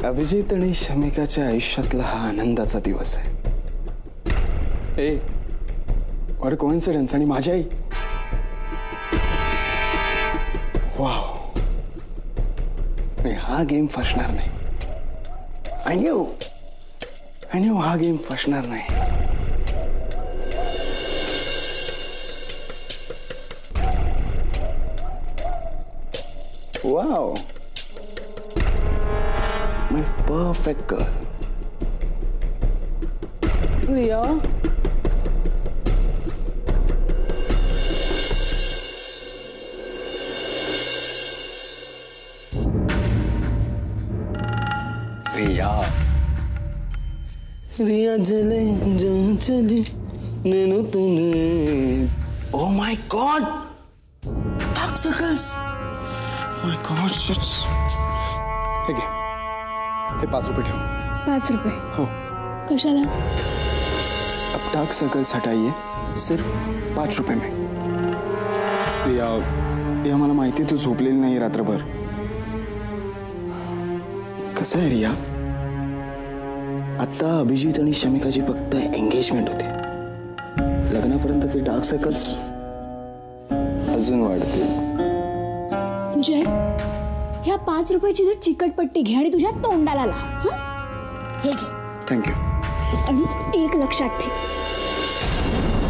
अभिजीत आणि शमिकाच्या आयुष्यातला हा आनंदाचा दिवस आहे. ए व्हॉट कोइन्सिडन्स. आणि माझी आई. वाव. हा गेम फसणार नाही. आय न्यू हा गेम फसणार नाही. Wow. My perfect girl. Riya. Riya jale jaan chale nenu tune. Oh my God! Dark circles. My God, shit. Okay. हे 5 रुपए ठेव. 5 रुपए? हो. कशाला? अब डार्क सर्कल्स हटाइए, सिर्फ 5 रुपए में. रिया मला माहिती तू झोपलेली नाही रात्रभर. कसं आहे रिया, आता अभिजीत आणि शमिकाची फक्त एंगेजमेंट होते. लग्नापर्यंत ते डार्क सर्कल्स अजून वाढतील. जय, ह्या 5 रुपयाची ना चिकटपट्टी घे आणि तुझ्या तोंडाला लाव. हे घे. थँक्यू. आणि एक लक्षात ठेव,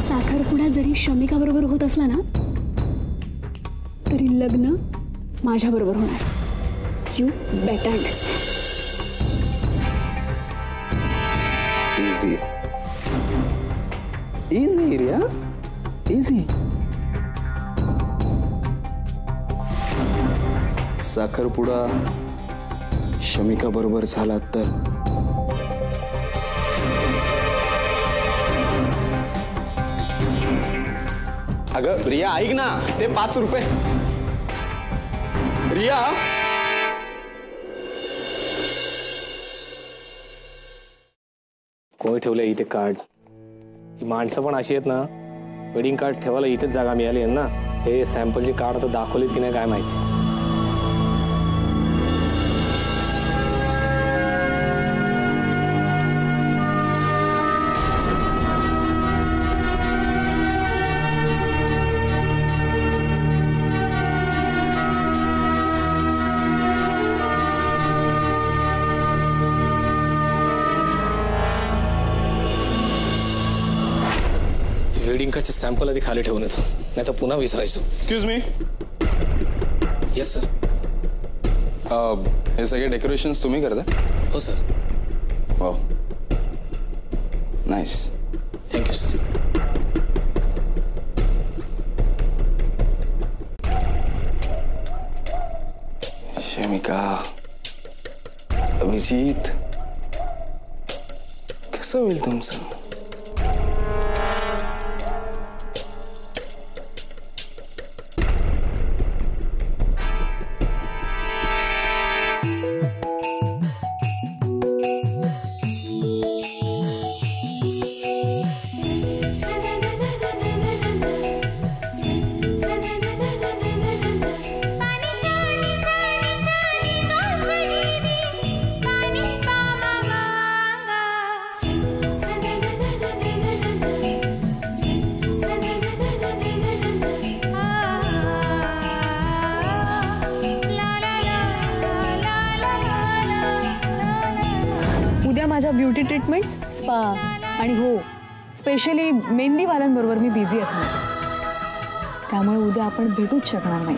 साखरपुडा जरी शमिका बरोबर होत असला ना तरी लग्न माझ्या बरोबर होणार. You better understand. Easy easy Riya, easy. साखरपुडा शमिका बरोबर झाला तर अगं रिया ऐक ना, ते 5 रुपये. रिया कोणी ठेवलं इथे कार्ड? ही माणसं पण अशी आहेत ना, वेडिंग कार्ड ठेवायला इथेच जागा मिळाली आहे ना. हे सॅम्पलचे कार्ड आता दाखवलेत की नाही काय माहिती. वेडिंग कार्डचे सॅम्पल आधी खाली ठेवून येतो, नाही तर पुन्हा विसरायचो. Excuse me. Yes sir. हे सगळे डेकोरेशन्स तुम्ही करता? हो sir. Wow, nice. Thank you sir. Shamika, Abhijeet, कसं होईल तुमचं? माझ्या ब्युटी ट्रीटमेंट, स्पा आणि हो स्पेशली मेहंदीवाल्यांबरोबर मी बिझी असणार, त्यामुळे उद्या आपण भेटूच शकणार नाही.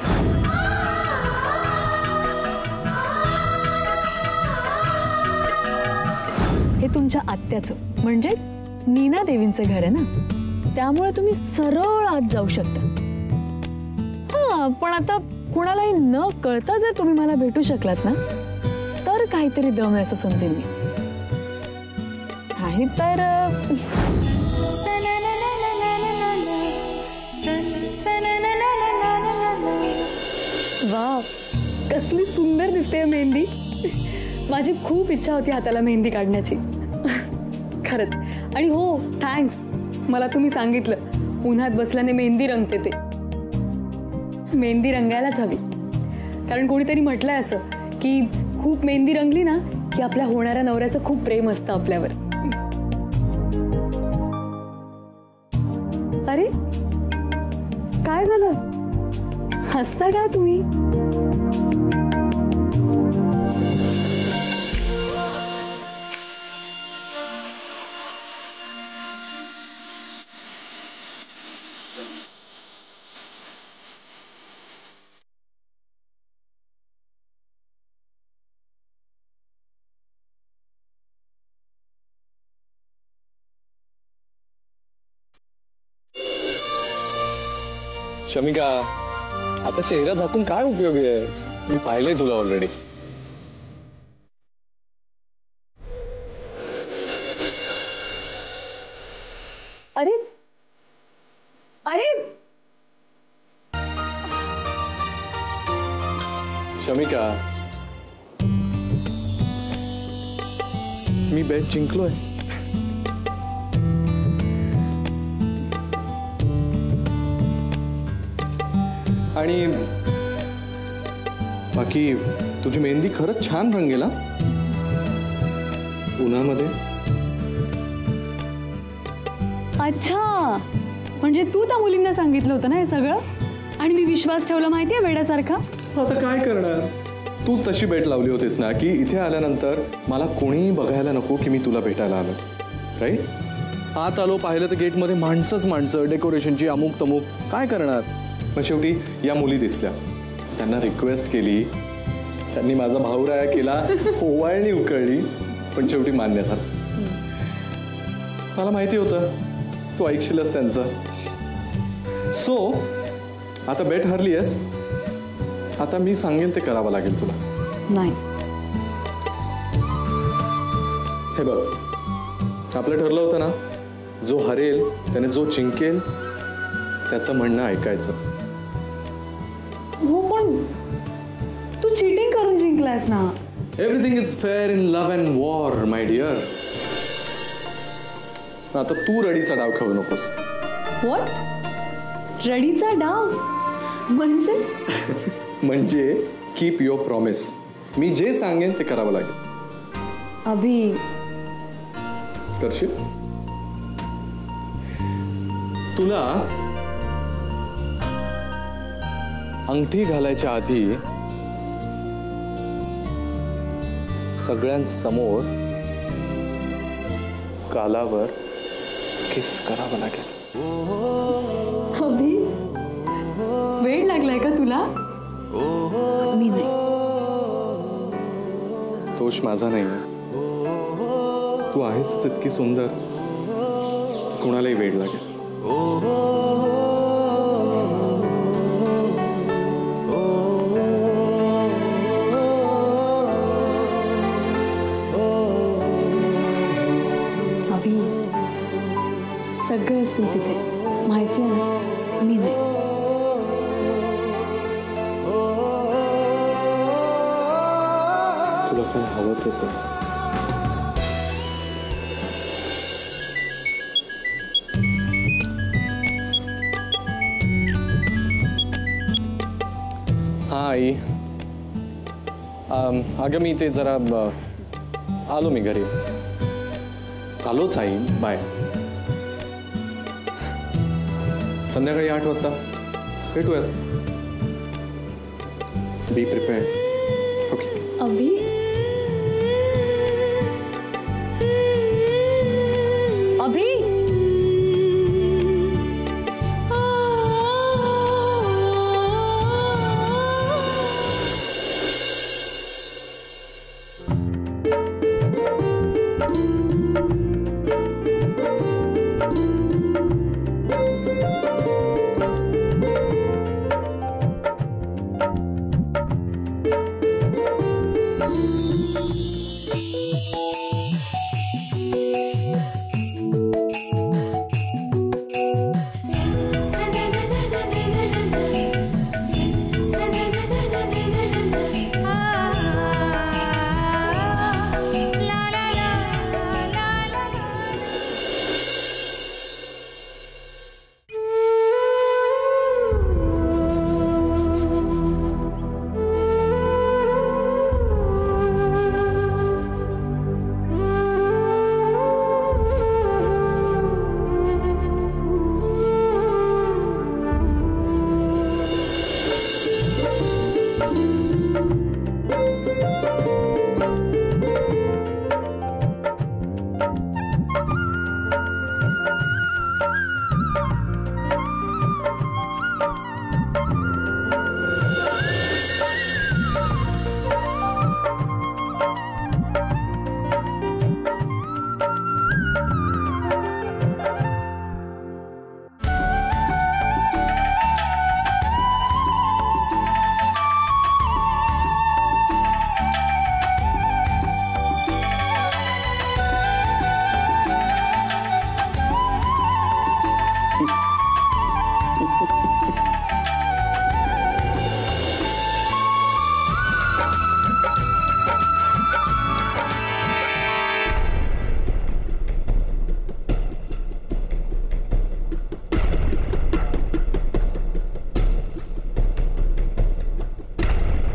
हे तुमच्या आत्याचं म्हणजेच नीना देवींचं घर आहे ना, त्यामुळे तुम्ही सरळ आत जाऊ शकता. हा, पण आता कुणालाही न कळता जर तुम्ही मला भेटू शकलात ना तर काहीतरी दम आहे असं समजेल मी. नाही तर वाह, कसली सुंदर दिसते मेहंदी. माझी खूप इच्छा होती हाताला मेहंदी काढण्याची खरंच. आणि हो, थँक्स, मला तुम्ही सांगितलं उन्हात बसल्याने मेहंदी रंगते ते. मेहंदी रंगायलाच हवी. कारण कोणीतरी म्हटलंय असं की खूप मेहंदी रंगली ना की आपल्या होणाऱ्या नवऱ्याचं खूप प्रेम असतं आपल्यावर. अरे काय झालं, हसता का तुम्ही? शमिका, आता चेहरा झाकून काय उपयोग आहे? मी पाहिलंय तुला ऑलरेडी. अरे अरे शमिका, मी बेट जिंकलोय. आणि बाकी तुझी मेहंदी खरंच छान रंगेल उन्हामध्ये. अच्छा, म्हणजे तू त्या मुलींना सांगितलं होतं ना हे सगळं आणि मी विश्वास ठेवला माहितीये वेड्यासारखा. आता काय करणार, तू तशी बेट लावली होतीस ना की इथे आल्यानंतर मला कोणीही बघायला नको की मी तुला भेटायला आलो. राईट? आत आलो, पाहिलं तर गेटमध्ये माणसंच माणसं, डेकोरेशनची अमुक तमुक. काय करणार? मग शेवटी या मुली दिसल्या, त्यांना रिक्वेस्ट केली, त्यांनी माझा भाऊराया केला, ओवाळणी उकळली, पण शेवटी मान्य झालं. मला माहिती होतं तू ऐकशीलच त्यांचं. सो आता बेट हरली आहेस, आता मी सांगेल ते करावं लागेल तुला. नाही, हे बघ, आपलं ठरलं होतं ना, जो हरेल त्याने जो जिंकेल त्याचं म्हणणं ऐकायचं. हो पण तू चीटिंग करून जिंकलास ना. Everything is fair in love and war my dear. आता तू रडीचा डाव खेळू नकोस. व्हॉट? रडीचा डाव म्हणजे? म्हणजे कीप युअर प्रॉमिस. मी जे सांगेन ते करावं लागेल. अभि, करशील? तुला अंगठी घालायच्या आधी सगळ्यांसमोर गालावर किस करावं लागेल. अभि, वेळ लागलाय का तुला? मी नाही. दोष माझा नाही. तू आहेस इतकी सुंदर, कोणालाही वेळ लागेल. अभि, सगळे असतील तिथे, माहिती आहे ना. मी नाही. तुला काय हवं ते कर. हा आई, अगं मी ते जरा आलो, मी घरी आलोच आई. बाय. संध्याकाळी 8 वाजता भेटूयात. Be prepared. Okay. Abhi, Abhi,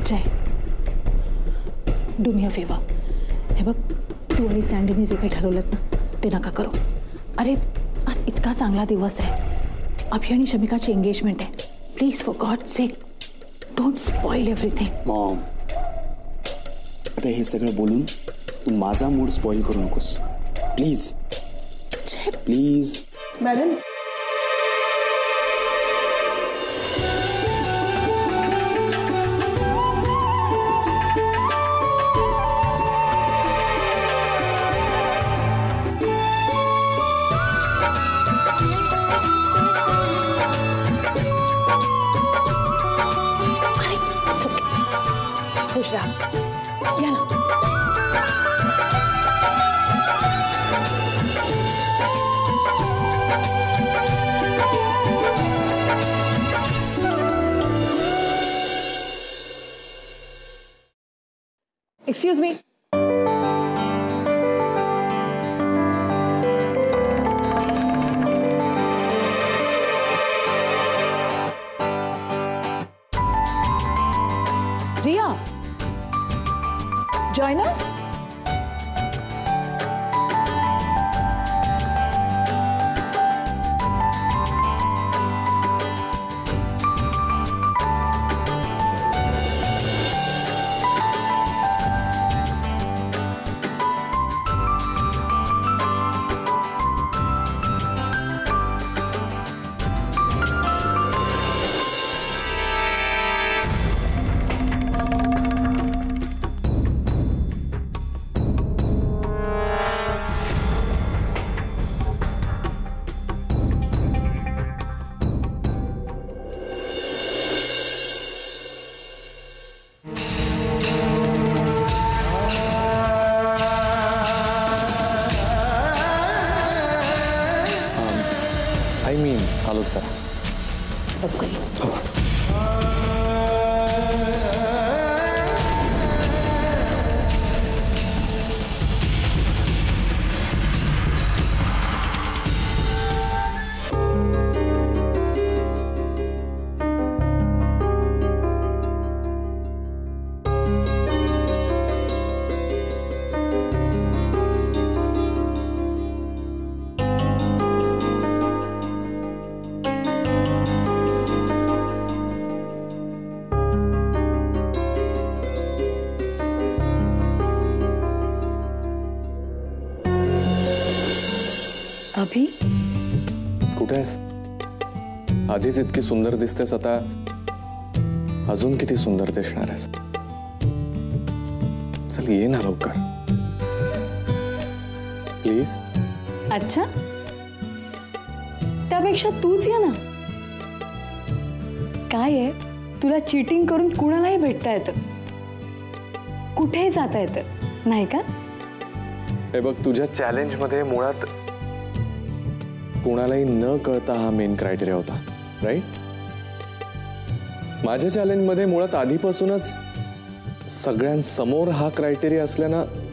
Jay, do me a favour. हे बघ, तू आणि सँडीने जे काही ठरवलं ना ते नका करू. अरे आज इतका चांगला दिवस आहे. अभि आणि शमिकाची एंगेजमेंट आहे. Please for God sake don't spoil everything. Maugham, आता हे सगळं बोलून तू माझा मूड स्पॉइल करू नकोस प्लीज. Jai please. मॅडम, खुश राहा. या ना. Excuse me. Riya, join us. I mean आलो सर. अभि, कुठे आहेस? आधीच इतकी सुंदर दिसतेस, आता अजून किती सुंदर दिसणार आहेस. चल ये ना लवकर प्लीज. अच्छा, त्यापेक्षा तूच ये ना. काय आहे, तुला चीटिंग करून कुणालाही भेटता येतं, कुठेही जाता येतं, नाही का? हे बघ, तुझ्या चॅलेंज मध्ये मुळात कोणालाही न कळता हा मेन क्रायटेरिया होता, राईट? माझ्या चॅलेंज मध्ये मुळात आधीपासूनच सगळ्यांसमोर हा क्रायटेरिया असल्यानं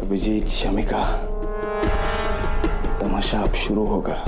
अभिजीत, शमिका, तमाशा अब शुरू होगा.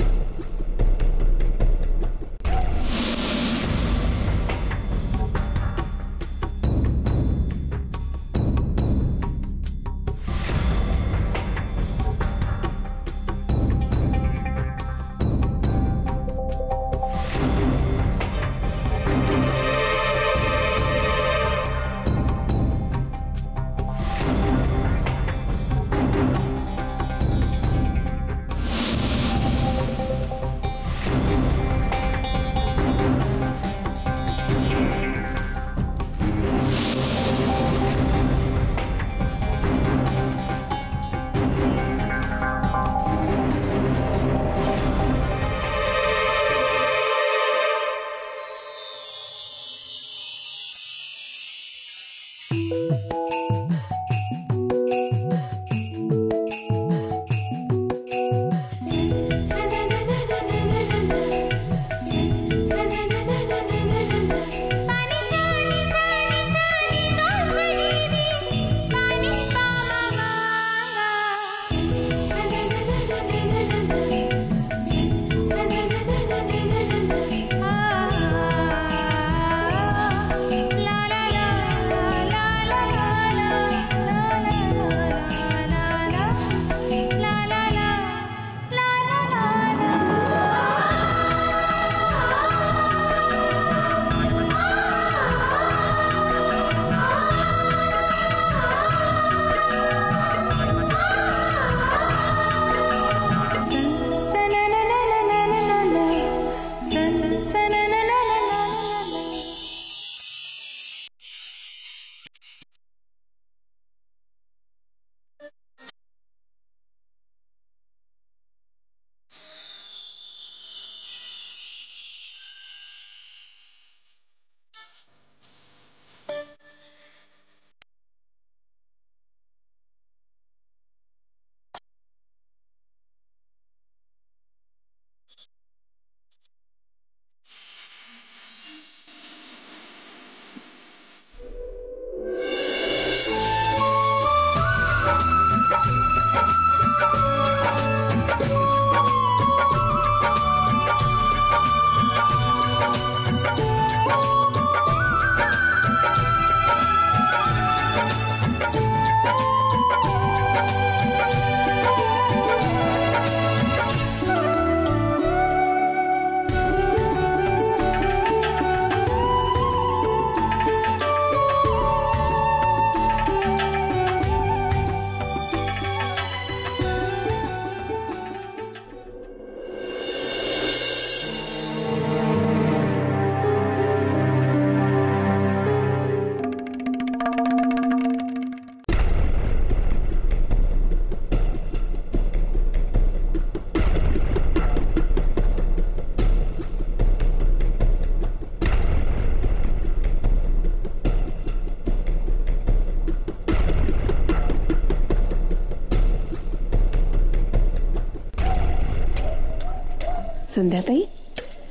संध्याताई.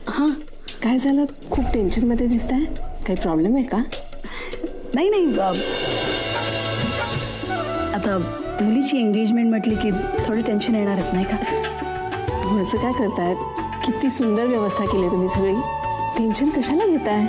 हां, काय झालं? खूप टेन्शनमध्ये दिसताय. काही प्रॉब्लेम आहे का? नाही नाही, आता मुलीची एंगेजमेंट म्हटली की थोडं टेन्शन येणारच नाही का? तुम्ही असं काय करताय? किती सुंदर व्यवस्था केली तुम्ही सगळी. टेन्शन कशाला घेताय?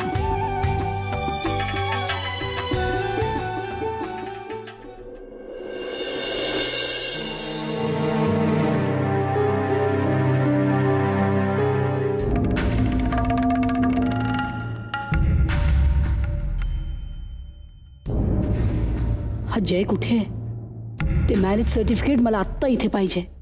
हा जय कुठे आहे? ते मॅरेज सर्टिफिकेट मला आत्ता इथे पाहिजे.